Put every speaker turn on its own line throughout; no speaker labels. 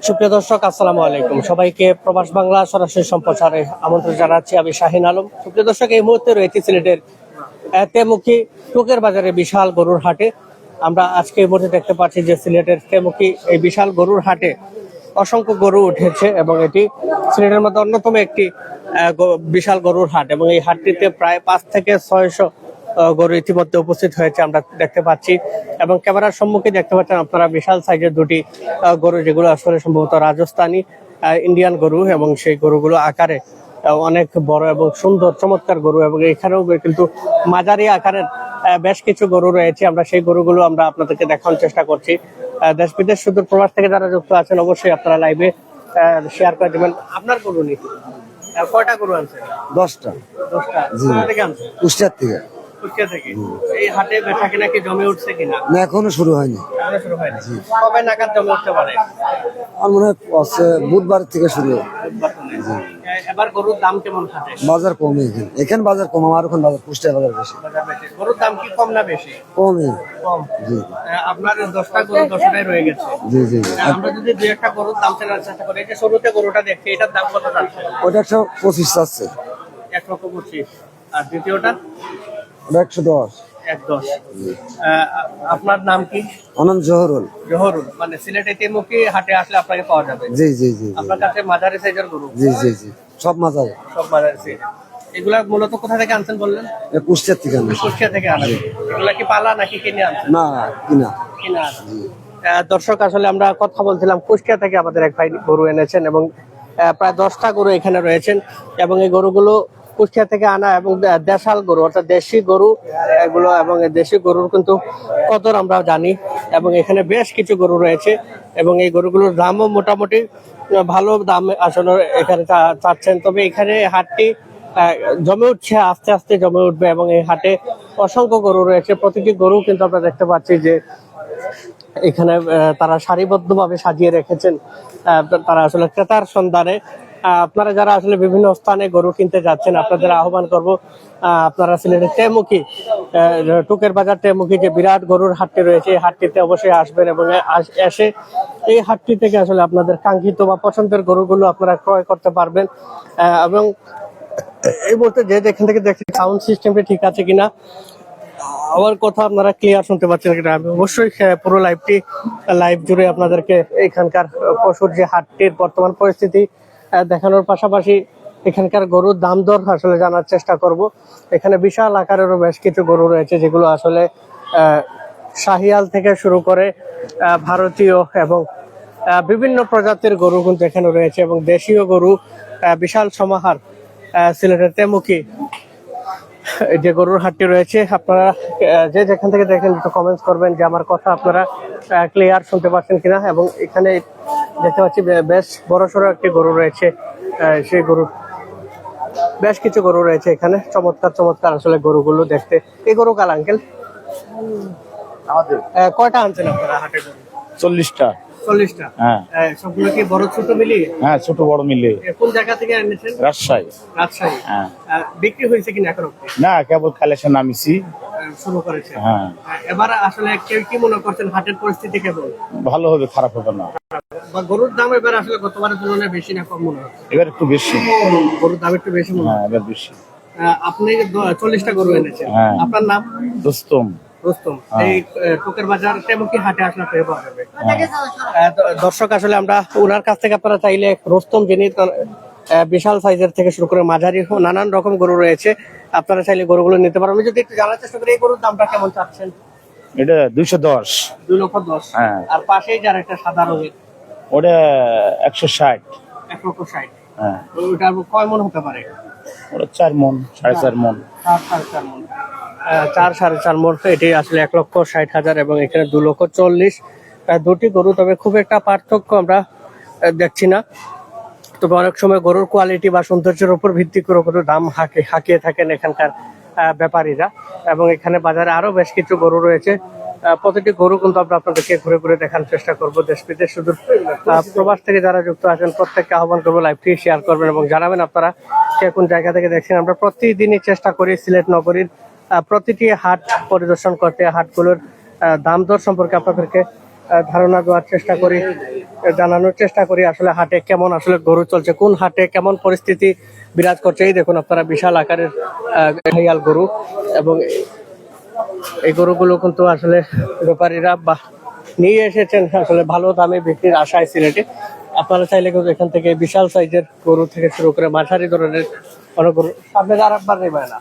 সুপ্রিয় দর্শক, আসসালামু আলাইকুম। সবাইকে প্রবাস বাংলা সরাসরি সম্প্রচারে আমন্ত্রণ জানাচ্ছি। আমি শাহিন আলম। সুপ্রিয় দর্শক, এই মুহূর্তে রয়েছে সিলেটের তেমুখী টুকের বাজারে বিশাল গরুর হাটে। আমরা আজকে এই মুহূর্তে দেখতে পাচ্ছি যে সিলেটের তেমুখী এই বিশাল গরুর হাটে অসংখ্য গরু উঠেছে এবং এটি সিলেটের মধ্যে অন্যতম একটি বিশাল গরুর হাট এবং এই হাটটিতে প্রায় 5 থেকে 600 গরু ইতিমধ্যে উপস্থিত হয়েছে আমরা দেখতে পাচ্ছি এবং ক্যামেরার সম্মুখে দেখতে পাচ্ছেন আপনারা বিশাল সাইজের দুটি গরু, যেগুলো আসলে সম্ভবত রাজস্থানী ইন্ডিয়ান গরু এবং সেই গরুগুলো আকারে অনেক বড় এবং সুন্দর চমৎকার গরু এবং এখানেও কিন্তু মাঝারি আকারের বেশ কিছু গরু রয়েছে। আমরা সেই গরুগুলো আমরা আপনাদেরকে দেখানোর চেষ্টা করছি। দেশ বিদেশ সুদূর প্রবাস থেকে যারা যুক্ত আছেন অবশ্যই আপনারা লাইভে শেয়ার করে দেবেন। আপনার গরু নি কয়টা গরু আনছেন?
10টা।
10টা। কোথা থেকে আনছেন?
কুষ্টিয়ার থেকে।
কুষ্টিয়া থেকে। এই হাটে বেচা কিনা কি জমে উঠছে কিনা?
না, এখনো শুরু হয়নি।
এখনো শুরু হয়নি। কবে নাগাদ জমে উঠতে পারে?
আর মনে হয় বুধবার থেকে শুরু হবে।
এবার গরুর দাম কেমন হাটে?
বাজার কমে এখানে বাজার কম, আমার ওখানে বাজার কুষ্টিয়া বাজার বেশি।
গরুর দাম কি কম না বেশি?
কমে।
কম।
জি।
আপনার 10টা গরু 10টাই রয়ে গেছে।
জি জি।
আমরা যদি দুই একটা গরুর দাম জানার চেষ্টা করি, এই যে শুরুতে গরুটা দেখছি, এটার দাম কত যাচ্ছে?
ওটা 125 আছে।
1,25,। আর দ্বিতীয়টা?
ওটা 110।
1,10। আপনার নাম কি?
অনন্ত জহরুল।
জহরুল, মানে সিলেটে তেমুখী হাটে আসলে আপনাকে পাওয়া যাবে।
জি জি জি।
আপনার কাছে মাঝারি সাইজের গরু?
জি জি জি, সব মাজারে।
সব মাঝারি সাইজ। এগুলা মূলত কোথা থেকে আনছেন বললেন?
কুষ্টিয়ার থেকে আনছি।
কুষ্টিয়া থেকে আনেন। এগুলা কি পালা নাকি কিনে আনছেন?
না, কিনা।
কিনা। দর্শক, আসলে আমরা কথা বলছিলাম, কুষ্টিয়া থেকে আমাদের এক ভাই গরু এনেছেন এবং প্রায় 10টা গরু এখানে রয়েছেন এবং এই গরুগুলো কুষ্টিয়া থেকে আনা এবং দেশাল গরু, অর্থাৎ দেশি গরু এগুলো, এবং দেশি গরুর কিন্তু কদর আমরা জানি এবং এখানে বেশ কিছু গরু রয়েছে এবং এই গরুগুলোর দামও মোটামুটি ভালো দাম আসলে এখানে চাচ্ছেন। তবে এখানে হাটটি জমে উঠছে, আস্তে আস্তে জমে উঠবে এবং এই হাটে অসংখ্য গরু রয়েছে। প্রতিটি গরু কিন্তু আমরা দেখতে পাচ্ছি যে এখানে তারা সারিবদ্ধভাবে সাজিয়ে রেখেছেন। তারা আসলে ক্রেতার সন্ধানে। আপনারা যারা আসলে বিভিন্ন স্থানে গরু কিনতে যাচ্ছেন, আপনাদের আহ্বান করব, আপনারা সিলেটের তেমুখী টুকের বাজার তেমুখী যে বিরাট গরুর হাটটি রয়েছে, এই হাটটিতে অবশ্যই আসবেন এবং এসে এই হাটটি থেকে আসলে আপনাদের কাঙ্ক্ষিত বা পছন্দের গরুগুলো আপনারা ক্রয় করতে পারবেন। এবং এই মুহূর্তে যে যেখান থেকে দেখছি সাউন্ড সিস্টেমটি ঠিক আছে কিনা, আমার কথা আপনারা ক্লিয়ার শুনতে পাচ্ছেন কিনা, আমি অবশ্যই পুরো লাইভ জুড়ে আপনাদেরকে এখানকার পশুর যে হাটটির বর্তমান পরিস্থিতি দেখানোর পাশাপাশি এখানকার গরুর দাম দর আসলে জানার চেষ্টা করব। এখানে বিশাল আকারেরও বেশ কিছু গরু রয়েছে, যেগুলো আসলে শাহিয়াল থেকে শুরু করে ভারতীয় এবং বিভিন্ন প্রজাতির গরু কিন্তু এখানে রয়েছে এবং দেশীয় গরু বিশাল সমাহার সিলেটের তেমুখী যে গরুর হাটটি রয়েছে। আপনারা যে যেখান থেকে দেখেন একটু কমেন্টস করবেন যে আমার কথা আপনারা ক্লিয়ার শুনতে পাচ্ছেন কিনা। এবং এখানে দেখতে পাচ্ছি বেশ বড়সড় একটি গরু রয়েছে, সেই গরুর বেশ কিছু গরু রয়েছে এখানে, চমৎকার চমৎকার আসলে গরুগুলো দেখতে। এই গরু কাল আঙ্কেল কয়টা আনছেন আপনারা হাটে?
40টা।
40টা।
হ্যাঁ।
সবগুলো কি বড় ছোট মিলিয়ে?
হ্যাঁ, ছোট বড় মিলে।
কোন জায়গা থেকে এনেছেন?
রাজশাহী।
রাজশাহী।
হ্যাঁ।
বিক্রি হয়েছে কিনা এখন?
না, কেবল কালেকশন নামিছি।
শুরু করেছে।
হ্যাঁ।
এবার আসলে কেউ কি মনে করছেন হাটের পরিস্থিতি কেমন?
ভালো হবে, খারাপ হবে না।
বা গরুর দাম এবার আসলে গতবারের তুলনায় বেশি না কম মনে হচ্ছে?
এবার একটু বেশি।
গরুর দাম একটু বেশি মনে
হ্যাঁ,
হয়।
এবার বেশি।
আপনি 40টা গরু এনেছেন।
হ্যাঁ।
আপনার নাম?
দোস্তম।
রুস্তম। এই টুকের বাজার তেমুখী হাটে আসলে পেয়ে পাওয়া যাবে। দর্শক, আসলে আমরা ওনার কাছ থেকে আপনারা চাইলে রুস্তম, যিনি বিশাল সাইজের থেকে শুরু করে মাঝারি নানান রকম গরু রয়েছে, আপনারা চাইলে গরুগুলো নিতে পারবেন। আমি যদি একটু জানার চেষ্টা করি, এই গরুর দামটা কেমন চাচ্ছেন?
এটা 210।
2,10,000।
হ্যাঁ।
আর পাশেই যার একটা সাদা রঙের,
ওটা 160।
1,60,000।
হ্যাঁ।
ওইটা কয় মন হতে পারে?
ওটা 4 মন, 4.5 মন।
4.5 মন। 4.5 মন। এটি আসলে 1,60,000 এবং এখানে 2,40,000। দুটি গরু, তবে খুব একটা পার্থক্য আমরা দেখছি না। তবে অনেক সময় গরুর কোয়ালিটি বা সৌন্দর্যের উপর ভিত্তি করে গরুর দাম হাঁকিয়ে থাকেন এখানকার ব্যাপারীরা। এবং এখানে বাজারে আরো বেশ কিছু গরু রয়েছে। প্রতিটি গরু কিন্তু আমরা আপনাদেরকে ঘুরে ঘুরে দেখানোর চেষ্টা করবো। দেশ বিদেশ শুধু প্রবাস থেকে যারা যুক্ত আছেন প্রত্যেককে আহ্বান করবো লাইভটি শেয়ার করবেন এবং জানাবেন আপনারা কে কোন জায়গা থেকে দেখছেন। আমরা প্রতিদিনই চেষ্টা করি সিলেট নগরীর প্রতিটি হাট পরিদর্শন করতে, হাটগুলোর দাম দর সম্পর্কে আপনাদেরকে ধারণা দেওয়ার চেষ্টা করি, জানানোর চেষ্টা করি আসলে হাটে কেমন আসলে গরু চলছে, কোন হাটে কেমন পরিস্থিতি বিরাজ করছে। এই দেখুন আপনারা বিশাল আকারের শাহিয়াল গরু, এবং এই গরুগুলো কিন্তু আসলে ব্যাপারীরা বা নিয়ে এসেছেন আসলে ভালো দামে বিক্রির আশায় সিলেটে। আপনারা চাইলে কিন্তু এখান থেকে বিশাল সাইজের গরু থেকে শুরু করে মাঝারি ধরনের অনেক গরু, সামনে আর একবার নেবে না,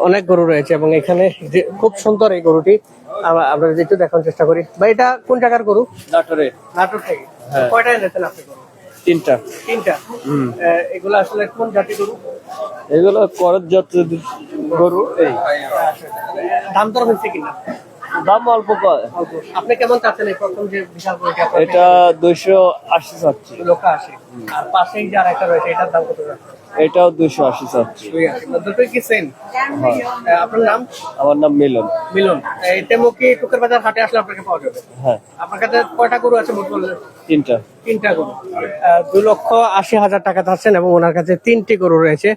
অনেক গরু রয়েছে। এবং এখানে যে খুব সুন্দর এই গরুটি আমরা একটু দেখার চেষ্টা করি। বা এটা কোন জায়গার গরু?
নাটোরে।
নাটোর থেকে।
হ্যাঁ।
কয়টা এনেছেন আপনি গরু?
3টা।
3টা। এগুলো আসলে কোন জাতি গরু?
এগুলো করত যত গরু। এই
দাম দর হয়েছে কিনা?
দাম অল্প কয়।
আপনি কেমন চাচ্ছেন এই প্রথম যে বিশাল গরুটি?
এটা 280 চাচ্ছি।
লোক আসে, আর পাশেই যার একটা রয়েছে এটার দাম কত যাচ্ছে?
এটাও 280 চাচ্ছি।
দুটোই কি সেম? আপনার নাম?
আমার নাম মিলন।
মিলন। এই তেমুকি টুকের বাজার হাটে আসলে আপনাকে পাওয়া যাবে।
হ্যাঁ।
আপনার কাছে কয়টা গরু আছে মোট বললেন?
3টা।
3টা গরু। 2,80,000 টাকা চাচ্ছেন, এবং ওনার কাছে 3টি গরু রয়েছে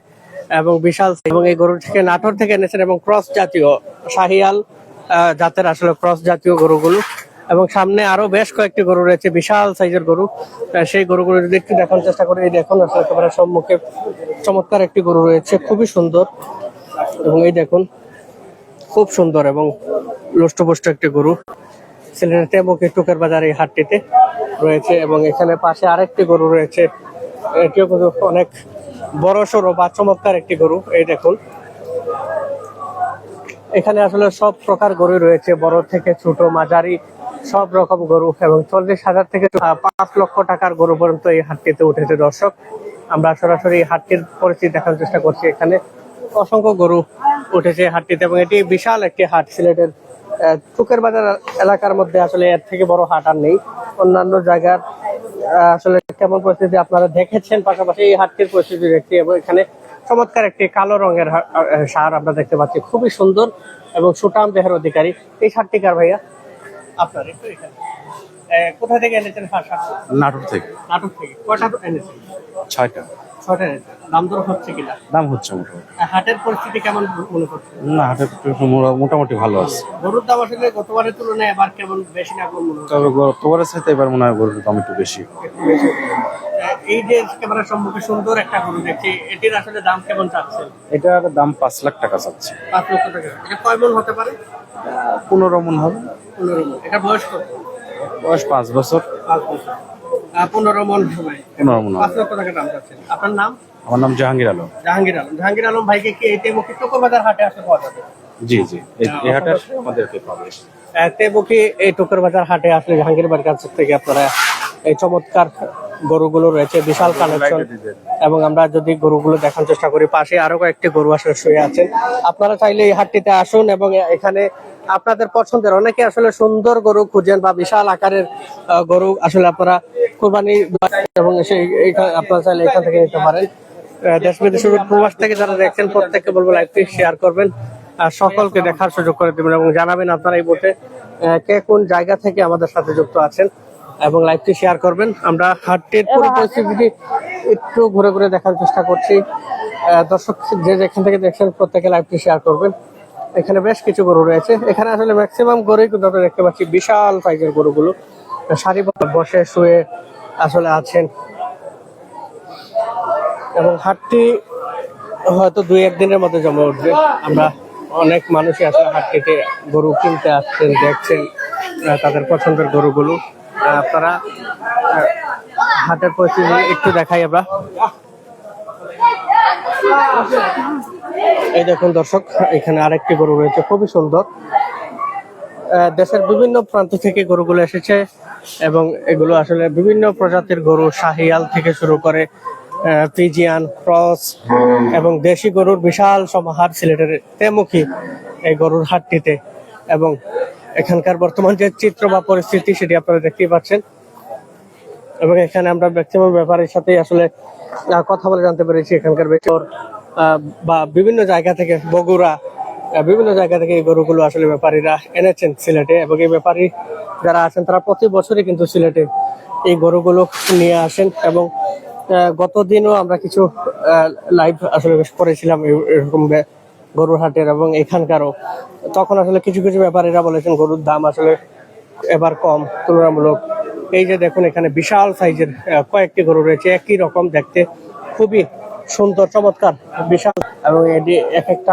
এবং বিশাল। এবং এই গরু থেকে নাটোর থেকে এনেছেন, এবং ক্রস জাতীয় শাহিয়াল জাতের আসলে ক্রস জাতীয় গরুগুলো। এবং সামনে আরো বেশ কয়েকটি গরু রয়েছে, বিশাল সাইজের গরু। সেই গরুগুলো যদি একটু দেখার চেষ্টা করি, এই দেখুন আসলে একেবারে সম্মুখে চমৎকার একটি গরু রয়েছে, খুবই সুন্দর। এবং এই দেখুন খুব সুন্দর এবং লষ্টপুষ্ট একটি গরু সিলেটের তেমুকি টুকের বাজার এই হাটটিতে রয়েছে। এবং এখানে পাশে আরেকটি গরু রয়েছে, এটিও কিন্তু অনেক বড় সড়ো বা চমৎকার একটি গরু। এই দেখুন এখানে আসলে সব প্রকার গরু রয়েছে, বড় থেকে ছোট মাঝারি সব রকম গরু। এবং 40,000 থেকে 5 লক্ষ টাকার গরু পর্যন্ত এই হাটটিতে উঠেছে। দর্শক, আমরা সরাসরি হাটটির পরিস্থিতি দেখার চেষ্টা করছি। এখানে অসংখ্য গরু উঠেছে হাটটিতে, এবং এটি বিশাল একটি হাট। সিলেটের টুকের বাজার এলাকার মধ্যে আসলে এর থেকে বড় হাট আর নেই। অন্যান্য জায়গার আসলে কেমন পরিস্থিতি আপনারা দেখেছেন, পাশাপাশি এই হাটটির পরিস্থিতি দেখছি। এবং এখানে চমৎকার একটি কালো রঙের ষাঁড় আমরা দেখতে পাচ্ছি, খুবই সুন্দর এবং সুঠাম দেহের অধিকারী। এই ষাঁড়টি কার ভাইয়া? আপনার। একটু এখানে কোথা থেকে এনেছেন ষাঁড়?
নাটোর থেকে।
নাটক থেকে। কয়টা এনেছেন?
6টা।
6টা এনেছেন। দাম দর হচ্ছে কিনা?
দাম হচ্ছে মোটামুটি।
হাটের পরিস্থিতি কেমন মনে করছেন?
না, হাটের একটু মোটামুটি ভালো আছে।
গরুর দাম আসলে গতবারের তুলনায় এবার কেমন, বেশি না কম মনে হচ্ছে?
তবে গতবারের সাথে এবার মনে হয় গরুর দাম একটু বেশি।
এই যে ক্যামেরার সম্মুখে সুন্দর একটা গরু দেখছি, এটির আসলে দাম কেমন চাচ্ছেন?
এটার দাম 5 লাখ টাকা চাচ্ছে।
5 লক্ষ টাকা। এটা কয় মন হতে পারে?
15 মন হবে।
15 মন। এটা বয়স কত?
বয়স 5 বছর।
5 বছর। 15 মন হবে।
15 মন হবে।
5 লক্ষ টাকা দাম চাচ্ছেন। আপনার নাম?
আমার নাম জাহাঙ্গীর আলম।
জাহাঙ্গীর আলম। জাহাঙ্গীর আলম ভাইকে কি এই তেমুকি টুকের বাজার হাটে আসলে পাওয়া যাবে?
জি জি, এই হাটে আসলে আমাদেরকে পাবে।
তেমুকি এই টুকের বাজার হাটে আসলে জাহাঙ্গীর বাড়ির কাছ থেকে আপনারা এই চমৎকার গরুগুলো রয়েছে, বিশাল কালেকশন। এবং আমরা যদি গরুগুলো দেখার চেষ্টা করি, পাশে আরো কয়েকটি গরু আসলে শুয়ে আছেন। আপনারা চাইলে এই হাটটিতে আসুন, এবং এখানে আপনাদের পছন্দের অনেকে আসলে সুন্দর গরু খুঁজেন বা বিশাল আকারের গরু আসলে আপনারা কুরবানি, এবং সেই আপনারা চাইলে এখান থেকে নিতে পারেন। দেশ বিদেশের প্রবাস থেকে যারা দেখছেন প্রত্যেককে বলবো লাইভটি শেয়ার করবেন, আর সকলকে দেখার সুযোগ করে দেবেন, এবং জানাবেন আপনারা এই বোটে কে কোন জায়গা থেকে আমাদের সাথে যুক্ত আছেন, এবং লাইভটি শেয়ার করবেন। আমরা হাটটির পুরো পরিস্থিতি একটু ঘুরে ঘুরে দেখার চেষ্টা করছি। দর্শক যে যেখান থেকে দেখছেন প্রত্যেকে লাইভটি শেয়ার করবেন। এখানে বেশ কিছু গরু রয়েছে, এখানে আসলে ম্যাক্সিমাম গরুই কিন্তু আমরা দেখতে পাচ্ছি বিশাল সাইজের গরুগুলো সারিবদ্ধ বসে শুয়ে আসলে আছেন। এবং হাটটি হয়তো 2-1 দিনের মধ্যে জমে উঠবে। আমরা অনেক মানুষই আসলে হাটটিতে গরু কিনতে আসছেন, দেখছেন তাদের পছন্দের গরুগুলো। আপনারা হাটের পরিস্থিতি একটু দেখাই আমরা। এই দেখুন দর্শক, এখানে আরেকটি গরু রয়েছে, খুবই সুন্দর। দেশের বিভিন্ন প্রান্ত থেকে গরুগুলো এসেছে, এবং এগুলো আসলে বিভিন্ন প্রজাতির গরু, শাহিয়াল থেকে শুরু করে ফ্রিজিয়ান, ক্রস এবং দেশি গরুর বিশাল সমাহার সিলেটের তেমুকি এই গরুর হাটটিতে। এবং এখানকার বর্তমান যে চিত্র বা পরিস্থিতি সেটি আপনারা দেখতেই পাচ্ছেন। এবং এখানে আমরা ম্যাক্সিমাম ব্যাপারের সাথে আসলে কথা বলে জানতে পেরেছি এখানকার বেচর বা বিভিন্ন জায়গা থেকে, বগুড়া, বিভিন্ন জায়গা থেকে এই গরুগুলো আসলে ব্যাপারীরা এনেছেন সিলেটে। এবং এই ব্যাপারী যারা আছেন তারা প্রতি বছরই কিন্তু সিলেটে এই গরুগুলো নিয়ে আসেন। এবং গত দিনও আমরা কিছু লাইভ আসলে করেছিলাম এরকম গরুর হাটের এবং এখানকারও। তখন আসলে কিছু কিছু ব্যাপারীরা বলেছেন গরুর দাম আসলে এবার কম তুলনামূলক। এই যে দেখুন এখানে বিশাল সাইজের কয়েকটি গরু রয়েছে, একই রকম দেখতে, খুবই সুন্দর চমৎকার বিশাল, এবং এটি এক একটা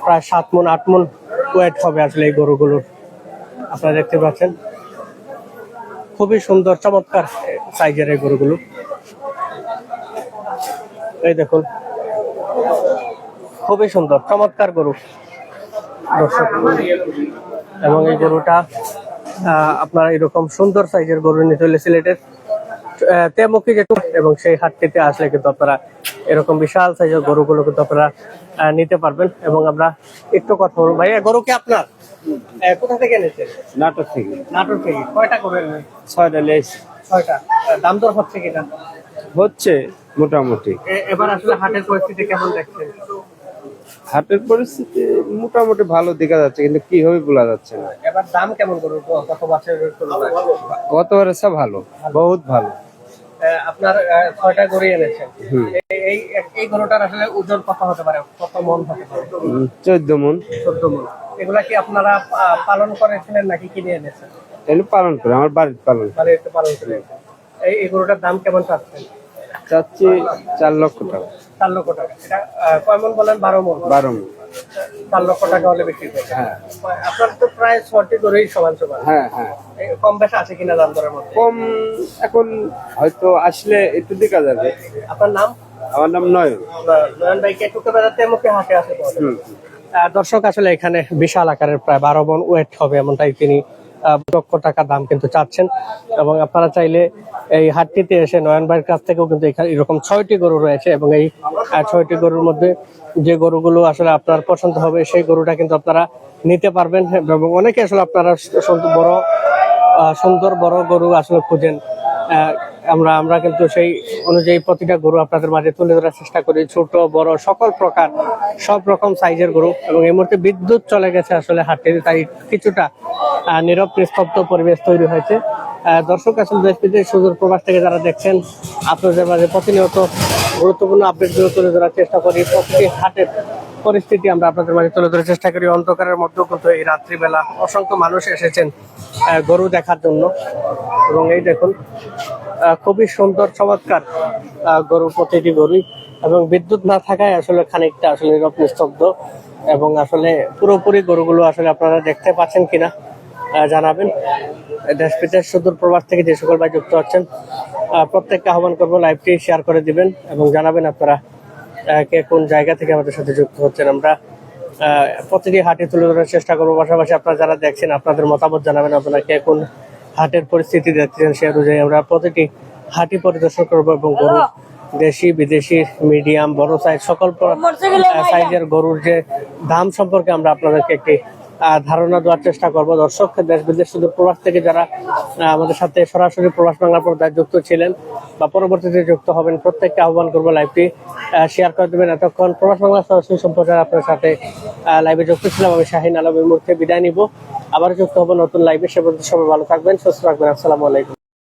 প্রায় 7 মণ 8 মণ ওয়েট হবে আসলে এই গরুগুলোর। আপনারা দেখতে পাচ্ছেন খুবই সুন্দর চমৎকার সাইজের এই গরুগুলো। এই দেখুন খুবই সুন্দর চমৎকার গরু দর্শক, এবং এই গরুটা আপনারা এরকম সুন্দর সাইজের গরু নিতে হলে সিলেটের তেমুকি যেটু এবং সেই হাটটিতে আসলে কিন্তু আপনারা এরকম বিশাল সাইজের গরুগুলো কিন্তু আপনারা নিতে পারবেন। এবং আমরা একটু কথা বলবো। ভাই গরু কি আপনার? কোথা থেকে এনেছেন?
নাটক থেকে।
নাটোর থেকে। কয়টা গরু এনেছেন?
6টা লেগেছে।
6টা। দাম দর হচ্ছে কিনা?
হচ্ছে মোটামুটি।
এবার আসলে হাটের পরিস্থিতি কেমন দেখছেন?
হাটের পরিস্থিতি মোটামুটি ভালো দেখা যাচ্ছে, কিন্তু কি হবে বলা যাচ্ছে না।
এবার দাম কেমন গরু গত বছরের তুলনায়?
গতবারের চেয়ে ভালো, বহুত ভালো।
আপনার 6টা গরু এনেছেন, এই এই গরুটার আসলে ওজন কত হতে পারে, কত মন হতে পারে?
14 মণ।
14 মণ। এগুলা কি আপনারা পালন করেছিলেন নাকি কিনে এনেছেন?
এগুলো পালন করে, আমার বাড়ির পালন।
মানে একটু পালন করে। এই গরুটার দাম কেমন চাচ্ছেন?
চাচ্ছি 4 লক্ষ টাকা।
4 লক্ষ টাকা। এটা কয় মণ বলেন? 12 মণ।
12 মণ।
4 লক্ষ টাকা হলে বিক্রি করবেন।
হ্যাঁ
আপনার তো প্রায় 6টি গরুই সমান সমান।
হ্যাঁ হ্যাঁ।
কম বেশি আছে কিনা দাম দরের মধ্যে?
কম এখন হয়তো আসলে একটু দেখা যাবে।
আপনার নাম?
আমার নাম নয়ন।
নয়ন ভাই কে টুকে বেড়াতে মুখে হাসে আছে। দর্শক আসলে এখানে বিশাল আকারের প্রায় 12 মণ ওয়েট হবে এমনটাই তিনি লক্ষ টাকা দাম কিন্তু চাচ্ছেন। এবং আপনারা চাইলে এই হাটটিতে এসে নয়ন ভাইয়ের কাছ থেকেও কিন্তু এখানে এরকম 6টি গরু রয়েছে, এবং এই 6টি গরুর মধ্যে যে গরুগুলো আসলে আপনার পছন্দ হবে সেই গরুটা কিন্তু আপনারা নিতে পারবেন। এবং অনেকে আসলে আপনারা সুন্দর বড় গরু আসলে খুঁজেন, আমরা কিন্তু সেই অনুযায়ী প্রতিটা গরু আপনাদের মাঝে তুলে ধরার চেষ্টা করি, ছোট বড় সকল প্রকার সব রকম সাইজের গরু। এবং এই মুহূর্তে বিদ্যুৎ চলে গেছে আসলে হাটে, তাই কিছুটা নীরব নিস্তব্ধ পরিবেশ তৈরি হয়েছে। দর্শক আসলে দেশ বিদেশ সুদূর প্রবাস থেকে যারা দেখছেন, আপনাদের মাঝে প্রতিনিয়ত গুরুত্বপূর্ণ আপডেটগুলো তুলে ধরার চেষ্টা করি। প্রতিটি হাটের পরিস্থিতি আমরা আপনাদের মাঝে তুলে ধরার চেষ্টা করি। অন্ধকারের মধ্যেও কিন্তু এই রাত্রিবেলা অসংখ্য মানুষ এসেছেন গরু দেখার জন্য। এবং এই দেখুন খুবই সুন্দর চমৎকার গরু, প্রতিটি গরুই। এবং বিদ্যুৎ না থাকায় আসলে খানিকটা আসলে নীরব নিস্তব্ধ। এবং আসলে পুরোপুরি গরুগুলো আসলে আপনারা দেখতে পাচ্ছেন কিনা জানাবেন। দেশ বিদেশ সুদূর প্রবাস থেকে যে সকল ভাই যুক্ত হচ্ছেন প্রত্যেককে আহ্বান করবো লাইভটি শেয়ার করে দিবেন এবং জানাবেন আপনারা কে কোন জায়গা থেকে আমাদের সাথে যুক্ত হচ্ছেন। আমরা প্রতিটি হাটে তুলে ধরার চেষ্টা করবো, পাশাপাশি আপনারা যারা দেখছেন আপনাদের মতামত জানাবেন, আপনারা কে কোন হাটের পরিস্থিতি দেখছেন সে অনুযায়ী আমরা প্রতিটি হাটই পরিদর্শন করবো। এবং গরু দেশি বিদেশি মিডিয়াম বড় সাইজ সকল সাইজের গরুর যে দাম সম্পর্কে আমরা আপনাদেরকে একটি ধারণা দেওয়ার চেষ্টা করবো। দর্শক দেশ বিদেশ শুধু প্রবাস থেকে যারা আমাদের সাথে সরাসরি প্রবাস বাংলা পর্দায় যুক্ত ছিলেন বা পরবর্তীতে যুক্ত হবেন, প্রত্যেককে আহ্বান করবো লাইভটি শেয়ার করে দেবেন। এতক্ষণ প্রবাস বাংলা সরাসরি সম্প্রচার আপনার সাথে লাইভে যুক্ত ছিলাম আমি শাহিন আলম। এই মুহূর্তে বিদায় নিব, আবার যুক্ত হবো নতুন লাইভে। সে পর্যন্ত সবাই ভালো থাকবেন, সুস্থ থাকবেন। আসসালামু আলাইকুম।